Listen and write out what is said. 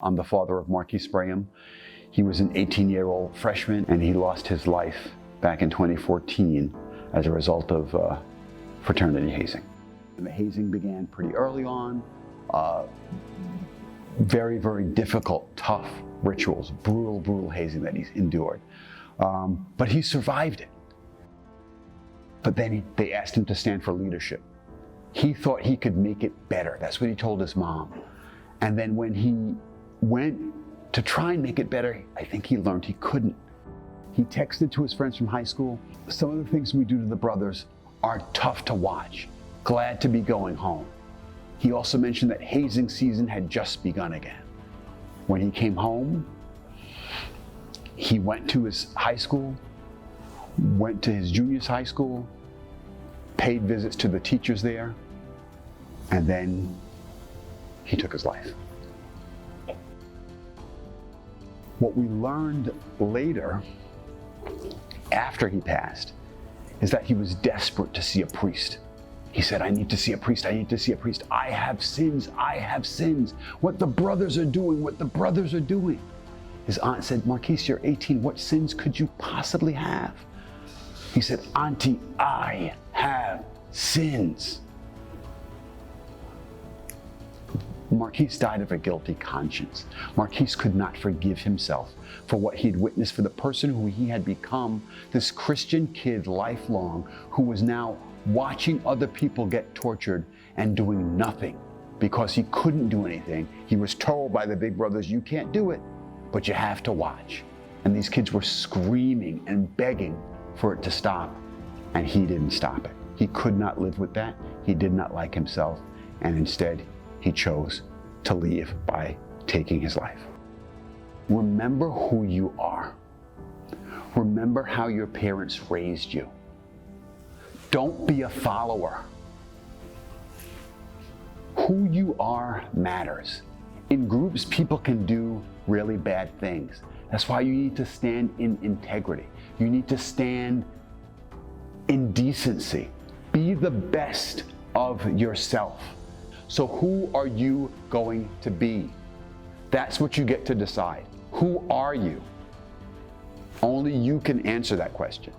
I'm the father of Marquise Braham. He was an 18-year-old freshman, and he lost his life back in 2014 as a result of fraternity hazing. And the hazing began pretty early on. Very, very difficult, tough rituals, brutal hazing that he's endured. But he survived it. But then they asked him to stand for leadership. He thought he could make it better. That's what he told his mom. And then when he went to try and make it better, I think he learned he couldn't. He texted to his friends from high school, "Some of the things we do to the brothers are tough to watch. Glad to be going home." He also mentioned that hazing season had just begun again. When he came home, he went to his high school, went to his junior's high school, paid visits to the teachers there, and then he took his life. What we learned later, after he passed, is that he was desperate to see a priest. He said, "I need to see a priest, I need to see a priest. I have sins, I have sins. What the brothers are doing, what the brothers are doing." His aunt said, "Marquise, you're 18, what sins could you possibly have?" He said, "Auntie, I have sins." Marquise died of a guilty conscience. Marquise could not forgive himself for what he'd witnessed, for the person who he had become, this Christian kid lifelong, who was now watching other people get tortured and doing nothing because he couldn't do anything. He was told by the big brothers, "You can't do it, but you have to watch." And these kids were screaming and begging for it to stop, and he didn't stop it. He could not live with that. He did not like himself, and instead he chose to leave by taking his life. Remember who you are. Remember how your parents raised you. Don't be a follower. Who you are matters. In groups, people can do really bad things. That's why you need to stand in integrity. You need to stand in decency. Be the best of yourself. So who are you going to be? That's what you get to decide. Who are you? Only you can answer that question.